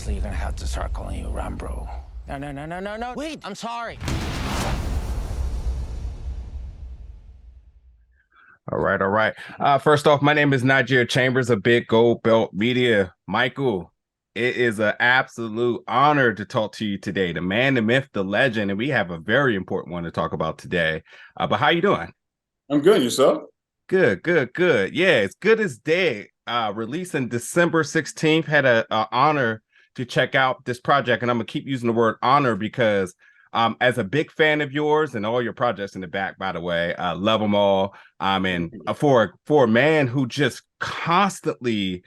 Eventually, you're gonna have to start calling you Rambro. No. Wait, I'm sorry. All right, all right. First off, my name is Nigeria Chambers of Big Gold Belt Media. Michael, it is an absolute honor to talk to you today. The man, the myth, the legend, and we have a very important one to talk about today. But how you doing? I'm good. Yourself? Good. Yeah, it's good as day. Releasing December 16th. Had a honor to check out this project, and I'm gonna keep using the word honor because as a big fan of yours and all your projects in the back, by the way, love them all. And for a man who just constantly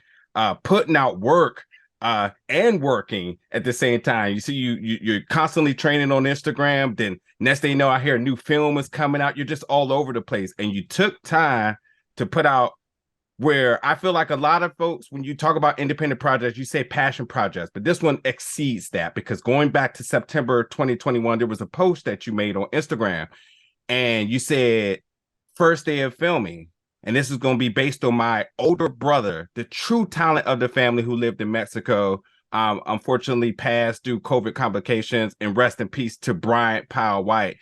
putting out work and working at the same time. You see, you're constantly training on Instagram. Then next thing you know, I hear a new film is coming out. You're just all over the place, and you took time to put out. Where I feel like a lot of folks, when you talk about independent projects, you say passion projects, but this one exceeds that because going back to September 2021, there was a post that you made on Instagram and you said, first day of filming, and this is going to be based on my older brother, the true talent of the family who lived in Mexico, unfortunately passed due COVID complications, and rest in peace to Bryant Powell White.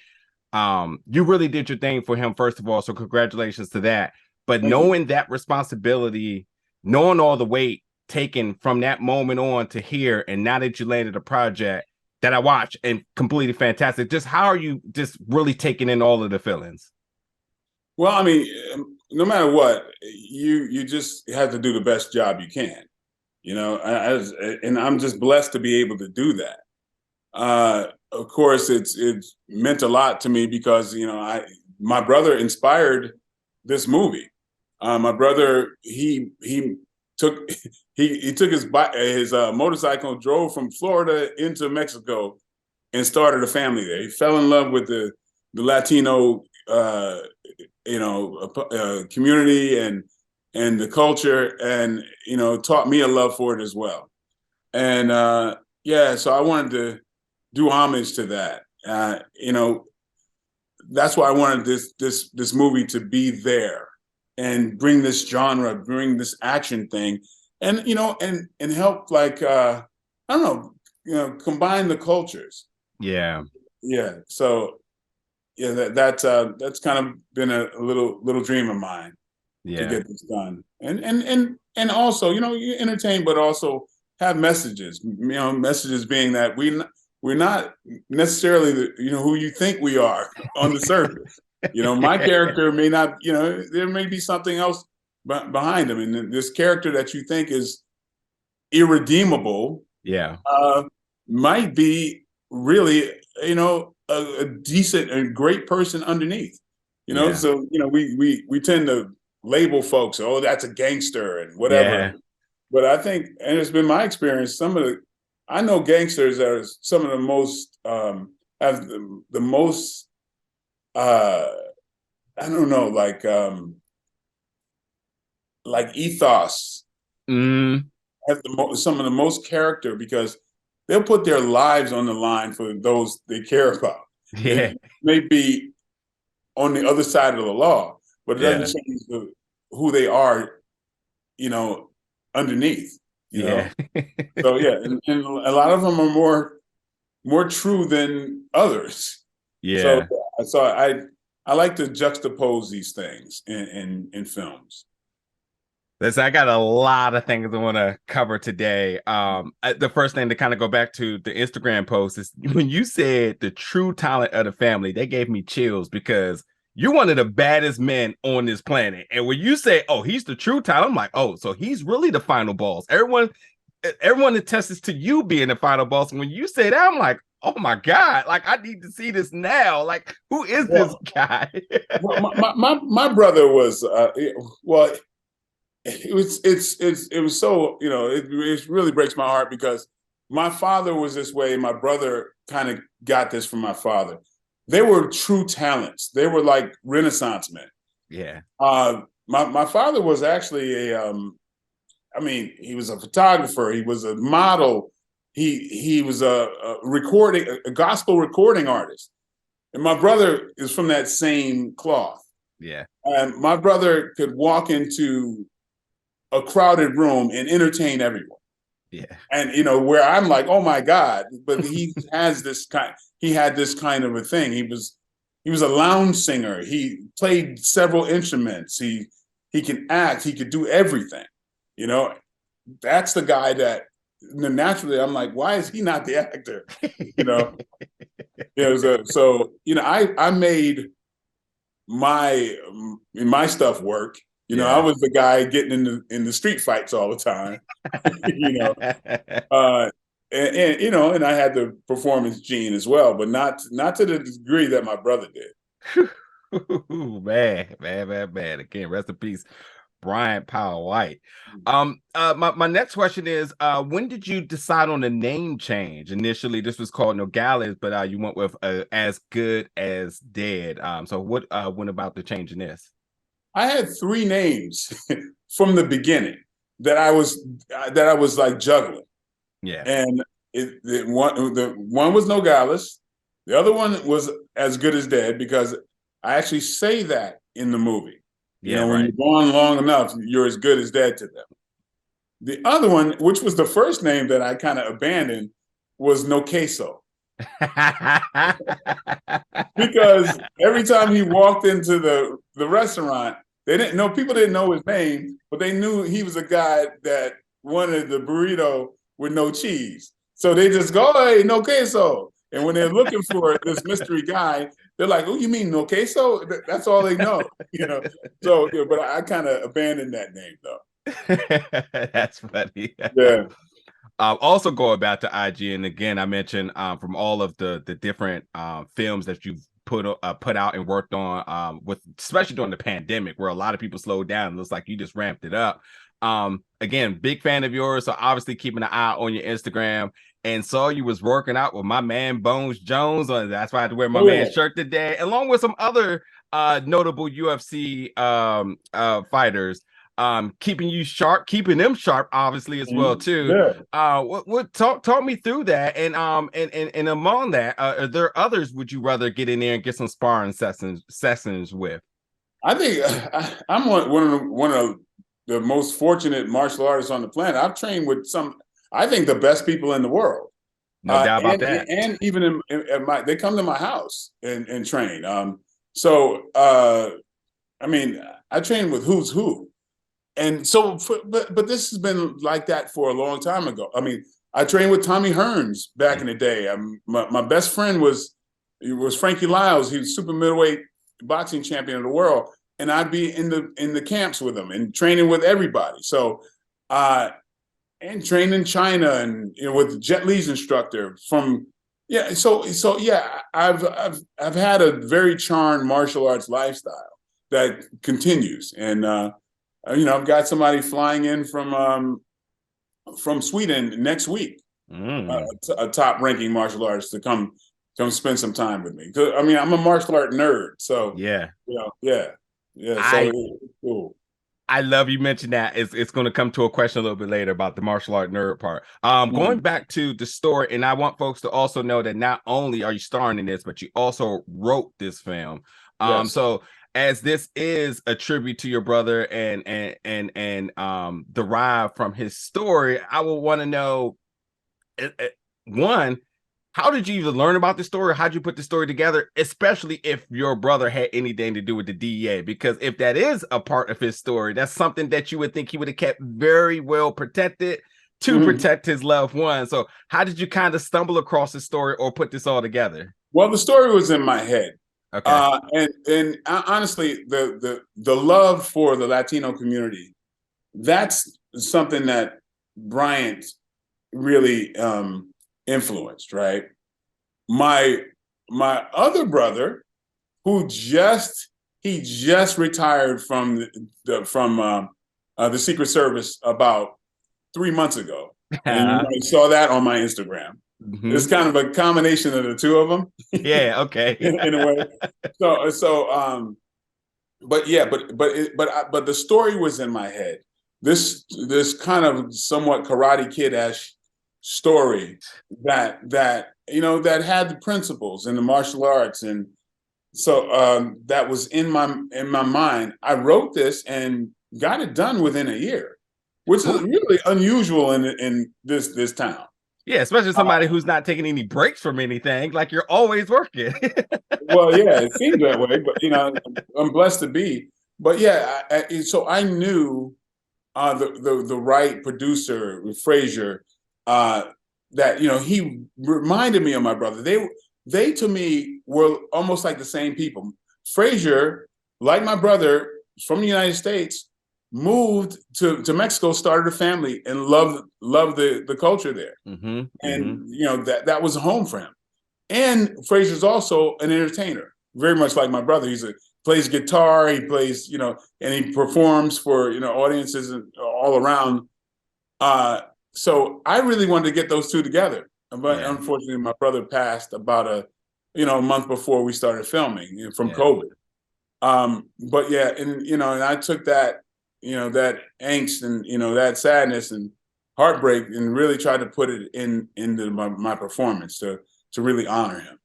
You really did your thing for him, first of all, so congratulations to that. But knowing that responsibility, knowing all the weight taken from that moment on to here, and now that you landed a project that I watched and completely fantastic, just how are you just really taking in all of the feelings? Well, I mean, no matter what, you just have to do the best job you can, and I'm just blessed to be able to do that. Of course, it's meant a lot to me because my brother inspired this movie. My brother, he took his motorcycle, drove from Florida into Mexico, and started a family there. He fell in love with the Latino, community and the culture, and taught me a love for it as well. And so I wanted to do homage to that. That's why I wanted this movie to be there and bring this genre, bring this action thing, and and help I don't know, combine the cultures. Yeah. So that's kind of been a little dream of mine to get this done, and also you entertain, but also have messages. Messages being that we're not necessarily who you think we are on the surface. My character may not, there may be something else behind him. And this character that you think is irredeemable, might be really, a decent and great person underneath, So, we tend to label folks, oh, that's a gangster and whatever. Yeah. But I think, and it's been my experience, I know gangsters that are some of the most, have the most, I don't know, like ethos, have some of the most character because they'll put their lives on the line for those they care about. Yeah. It may be on the other side of the law, but it doesn't change who they are, underneath. So and a lot of them are more true than others. Yeah. So I like to juxtapose these things in films. Listen, I got a lot of things I want to cover today. The first thing to kind of go back to the Instagram post is when you said the true talent of the family, they gave me chills because you're one of the baddest men on this planet. And when you say, oh, he's the true talent, I'm like, oh, so he's really the final boss. Everyone attests to you being the final boss. And when you say that, I'm like, oh my God, like I need to see this now. Like, who is this guy? my brother was it was so, it really breaks my heart because my father was this way. My brother kind of got this from my father. They were true talents. They were like Renaissance men. Yeah. My father was actually he was a photographer. He was a model. He was a gospel recording artist. And my brother is from that same cloth. Yeah. And my brother could walk into a crowded room and entertain everyone. Yeah. And where I'm like, oh my God, but he had this kind of a thing. He was a lounge singer. He played several instruments. He can act. He could do everything. That's the guy that naturally I'm like, why is he not the actor? I made my stuff work. I was the guy getting in the street fights all the time. uh, and I had the performance gene as well, but not to the degree that my brother did. Man. Again, rest in peace, Brian Powell White. My next question is, when did you decide on the name change? Initially, this was called Nogales, but you went with As Good as Dead. So what went about the change in this? I had 3 names from the beginning that I was like juggling. Yeah. And the one was Nogales. The other one was As Good as Dead, because I actually say that in the movie. When you're gone long enough, you're as good as dead to them. The other one, which was the first name that I kind of abandoned, was No Queso. Because every time he walked into the restaurant, people didn't know his name, but they knew he was a guy that wanted the burrito with no cheese. So they just go, hey, no queso. And when they're looking for this mystery guy, they're like, oh, you mean no queso? That's all they know, So, but I kind of abandoned that name, though. That's funny. Yeah. Also going back to IG, and again, I mentioned from all of the different films that you've put out and worked on, with especially during the pandemic, where a lot of people slowed down. It looks like you just ramped it up. Again, big fan of yours, so obviously keeping an eye on your Instagram, and saw you was working out with my man Bones Jones. That's why I had to wear my man's shirt today, along with some other notable UFC fighters. Keeping them sharp, obviously, as well too. Yeah. What talk me through that, and among that, are there others would you rather get in there and get some sparring sessions with? I think I'm one of the most fortunate martial artists on the planet. I've trained with I think the best people in the world. No doubt about that. And even they come to my house and train. I train with who's who. And so, but this has been like that for a long time ago. I mean, I trained with Tommy Hearns back in the day. My best friend was Frankie Lyles. He was super middleweight boxing champion of the world, and I'd be in the camps with him and training with everybody. So, and trained in China and with Jet Li's instructor from. Yeah, so yeah, I've had a very charmed martial arts lifestyle that continues, and I've got somebody flying in from Sweden next week, a top-ranking martial artist to come spend some time with me. I mean, I'm a martial art nerd, so yeah. So it's cool. I love you mentioned that. It's going to come to a question a little bit later about the martial art nerd part. Going back to the story, and I want folks to also know that not only are you starring in this, but you also wrote this film. Yes. So as this is a tribute to your brother and derived from his story, I will want to know, one, how did you even learn about the story? How'd you put the story together, especially if your brother had anything to do with the DEA? Because if that is a part of his story, that's something that you would think he would have kept very well protected to protect his loved one. So how did you kind of stumble across the story or put this all together? Well, the story was in my head. Okay. And honestly, the love for the Latino community, that's something that Bryant really influenced, right? My other brother, who just retired from the Secret Service about 3 months ago, and you saw that on my Instagram. It's kind of a combination of the two of them. Yeah. Okay. in a way. But the story was in my head. This kind of somewhat Karate Kid-esque story that had the principles and the martial arts, and so that was in my mind. I wrote this and got it done within a year. which is really unusual in this town. Yeah, especially somebody who's not taking any breaks from anything. Like you're always working. Well, yeah, it seems that way, but I'm blessed to be. But yeah, so I knew the right producer, Frazier, that he reminded me of my brother. They to me were almost like the same people. Frazier, like my brother, from the United States, moved to Mexico, started a family, and loved the culture there. And that was home for him. And Frazier's also an entertainer, very much like my brother. Plays guitar, he plays, and he performs for audiences all around. So I really wanted to get those two together, but unfortunately, my brother passed about a month before we started filming from COVID. But yeah, and I took that that angst and that sadness and heartbreak and really tried to put it into my performance to really honor him.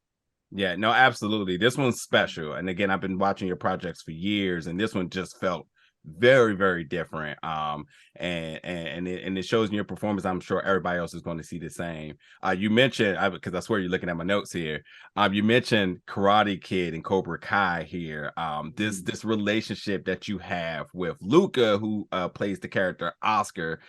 Yeah, no, absolutely. This one's special. And again, I've been watching your projects for years, and this one just felt very, very different. And it shows in your performance. I'm sure everybody else is going to see the same. You mentioned, because I swear you're looking at my notes here. You mentioned Karate Kid and Cobra Kai here. This relationship that you have with Luca, who plays the character Oscar,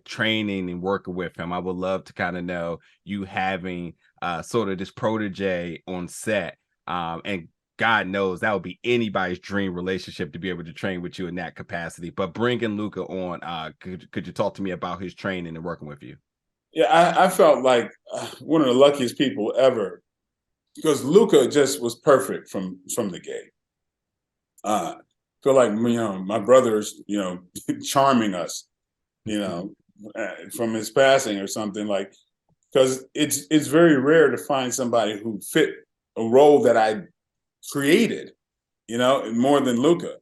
training and working with him. I would love to kind of know you having sort of this protege on set, and God knows that would be anybody's dream relationship to be able to train with you in that capacity. But bringing Luca on, could you talk to me about his training and working with you? Yeah, I felt like one of the luckiest people ever, because Luca just was perfect from the gate. Feel like my brother's charming us, from his passing or something, like, because it's very rare to find somebody who fit a role that I created, more than Luca.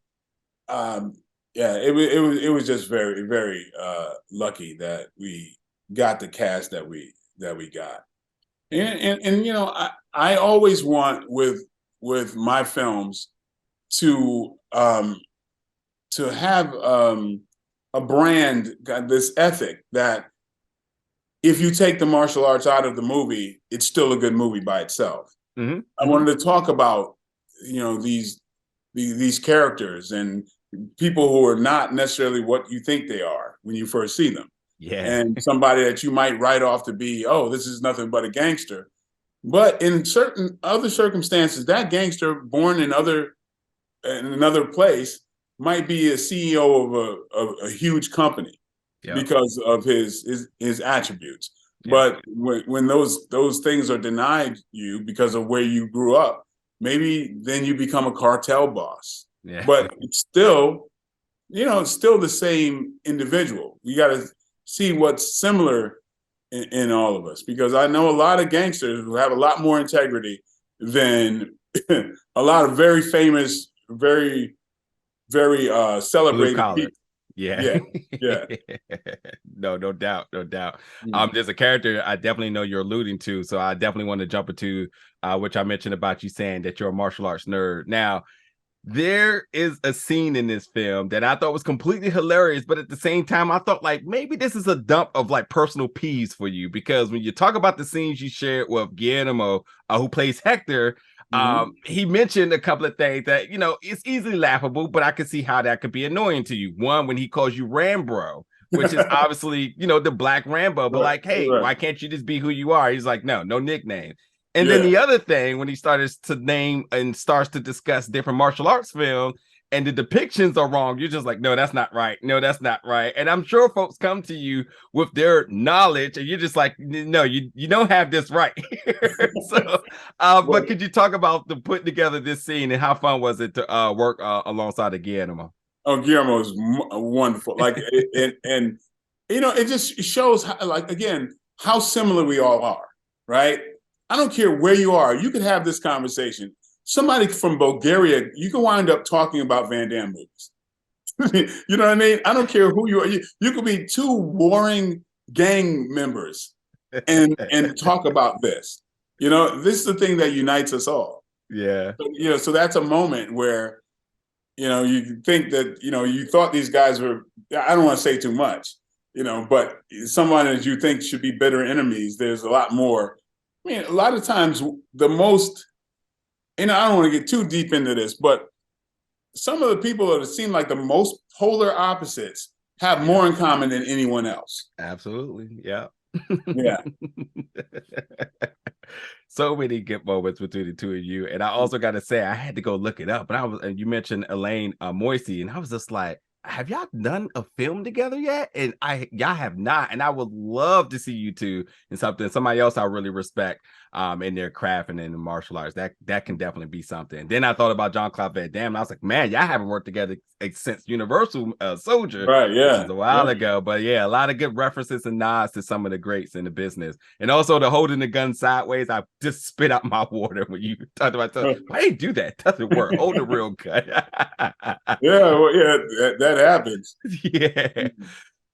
It was just very, very lucky that we got the cast that we got. And I always want with my films to have a brand, this ethic that if you take the martial arts out of the movie, it's still a good movie by itself. I wanted to talk about these characters and people who are not necessarily what you think they are when you first see them. Yeah. And somebody that you might write off to be, oh, this is nothing but a gangster. But in certain other circumstances, that gangster born in another place might be a CEO of a huge company because of his attributes. But when those things are denied you because of where you grew up, maybe then you become a cartel boss. But it's still, it's still the same individual. You got to see what's similar in all of us, because I know a lot of gangsters who have a lot more integrity than a lot of very famous, very, very celebrated people. Yeah. No doubt. There's a character I definitely know you're alluding to, so I definitely want to jump into which I mentioned about you saying that you're a martial arts nerd. Now, there is a scene in this film that I thought was completely hilarious, but at the same time, I thought like maybe this is a dump of like personal peeves for you, because when you talk about the scenes you shared with Guillermo, who plays Hector, he mentioned a couple of things that, it's easily laughable, but I could see how that could be annoying to you. One, when he calls you Rambro, which is obviously, the Black Rambo, but like, hey, why can't you just be who you are? He's like, no nickname. And then the other thing, when he starts to name and starts to discuss different martial arts films and the depictions are wrong, you're just like, no, that's not right. No, that's not right. And I'm sure folks come to you with their knowledge and you're just like, no, you don't have this right. So, but could you talk about the putting together this scene and how fun was it to work alongside of Guillermo? Oh, Guillermo is wonderful. Like, and it just shows how, like, again, how similar we all are, right? I don't care where you are. You could have this conversation. Somebody from Bulgaria, you can wind up talking about Van Damme movies. You know what I mean? I don't care who you are. You could be two warring gang members and talk about this. This is the thing that unites us all. Yeah. So that's a moment where, you think that, you thought these guys were, I don't want to say too much, but someone that you think should be bitter enemies, there's a lot more. I mean, a lot of times the most, I don't want to get too deep into this, but some of the people that seem like the most polar opposites have more in common than anyone else. Absolutely. Yeah. Yeah. So many good moments between the two of you. And I also got to say, I had to go look it up. And you mentioned Elaine Moisey, and I was just like, have y'all done a film together yet? And y'all have not. And I would love to see you two in somebody else I really respect in their craft and in the martial arts. That can definitely be something. Then I thought about Jean-Claude Van Damme, and I was like, man, y'all haven't worked together since Universal Soldier, right? Yeah, which is a while ago. But yeah, a lot of good references and nods to some of the greats in the business, and also the holding the gun sideways. I just spit out my water when you talked about. Why do you do that? Doesn't work. Hold the real gun. That happens. Yeah.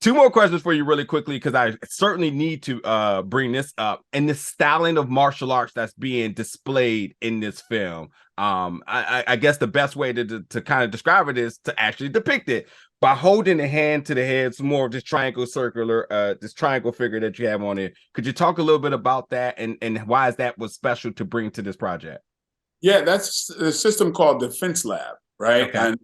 Two more questions for you really quickly, because I certainly need to bring this up. And the styling of martial arts that's being displayed in this film. I guess the best way to kind of describe it is to actually depict it by holding the hand to the head. It's more of this triangle this triangle figure that you have on it. Could you talk a little bit about that and why is that was special to bring to this project? Yeah, that's a system called Defense Lab, right? Okay. And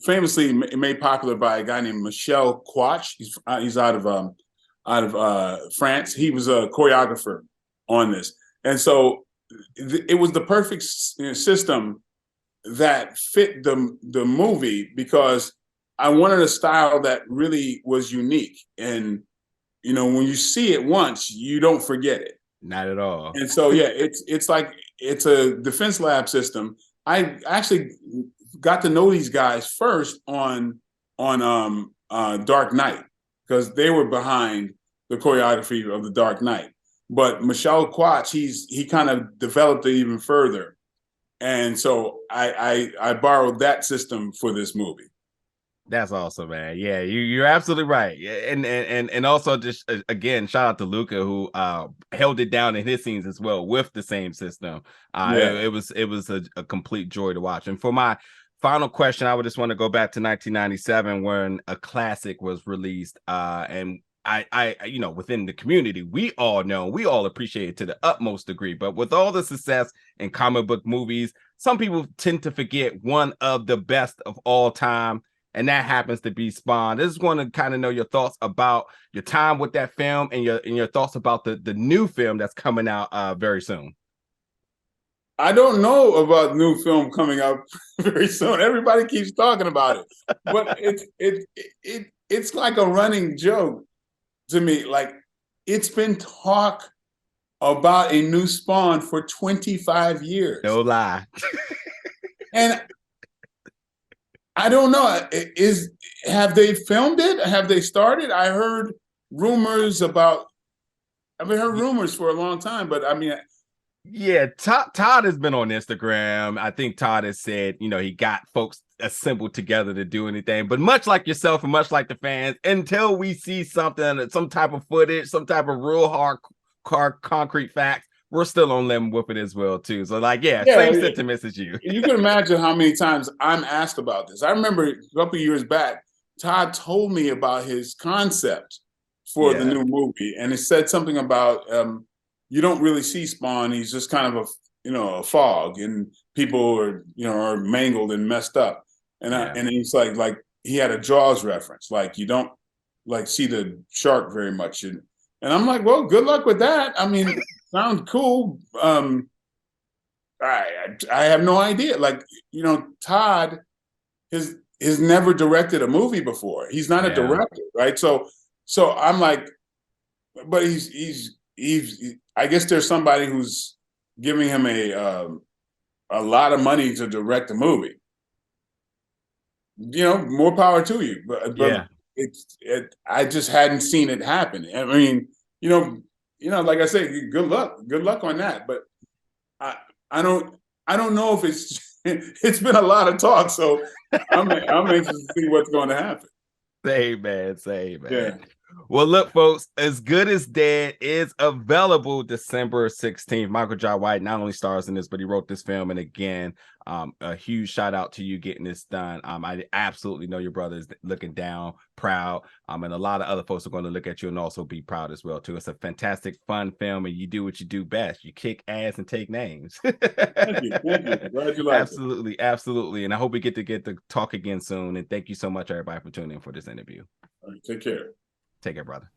famously made popular by a guy named Michel Quach. He's out of France. He was a choreographer on this, and so it was the perfect system that fit the movie, because I wanted a style that really was unique, and when you see it once, you don't forget it. Not at all. And so yeah, it's like it's a Defense Lab system. I actually got to know these guys first on Dark Knight, because they were behind the choreography of the Dark Knight. But Michel Quach, he kind of developed it even further, and so I borrowed that system for this movie. That's awesome, man. Yeah, you're absolutely right. And also just again, shout out to Luca, who held it down in his scenes as well with the same system. It was a complete joy to watch. And for my final question, I would just want to go back to 1997 when a classic was released. And I within the community, we all appreciate it to the utmost degree. But with all the success in comic book movies, some people tend to forget one of the best of all time. And that happens to be Spawn. I just want to kind of know your thoughts about your time with that film and your thoughts about the new film that's coming out very soon. I don't know about new film coming out very soon. Everybody keeps talking about it, but it's like a running joke to me. Like, it's been talk about a new Spawn for 25 years. No lie. And I don't know. Have they filmed it? Have they started? I've heard rumors for a long time, but I mean, yeah, Todd has been on Instagram. I think Todd has said, he got folks assembled together to do anything. But much like yourself and much like the fans, until we see something, some type of footage, some type of real hard concrete facts, we're still on limb with it as well too. So same sentiments as you. You can imagine how many times I'm asked about this. I remember a couple of years back, Todd told me about his concept for the new movie, and it said something about you don't really see Spawn. He's just kind of a fog, and people are mangled and messed up. And he's like he had a Jaws reference, like you don't see the shark very much, and I'm like, well, good luck with that. I mean. Sounds cool. I have no idea. Todd has never directed a movie before. He's not a director, right? So I'm like, but he's I guess there's somebody who's giving him a lot of money to direct a movie. More power to you. But I just hadn't seen it happen. I mean, like I say, good luck on that. But I don't know if it's been a lot of talk, so I'm anxious to see what's going to happen. Same man. Yeah. Well, look, folks, As Good as Dead is available December 16th. Michael Jai White not only stars in this, but he wrote this film. And again, a huge shout out to you getting this done. I absolutely know your brother is looking down, proud. And a lot of other folks are going to look at you and also be proud as well, too. It's a fantastic, fun film, and you do what you do best. You kick ass and take names. Thank you. Glad you like absolutely, it. Absolutely. And I hope we get to talk again soon. And thank you so much, everybody, for tuning in for this interview. All right, take care. Take care, brother.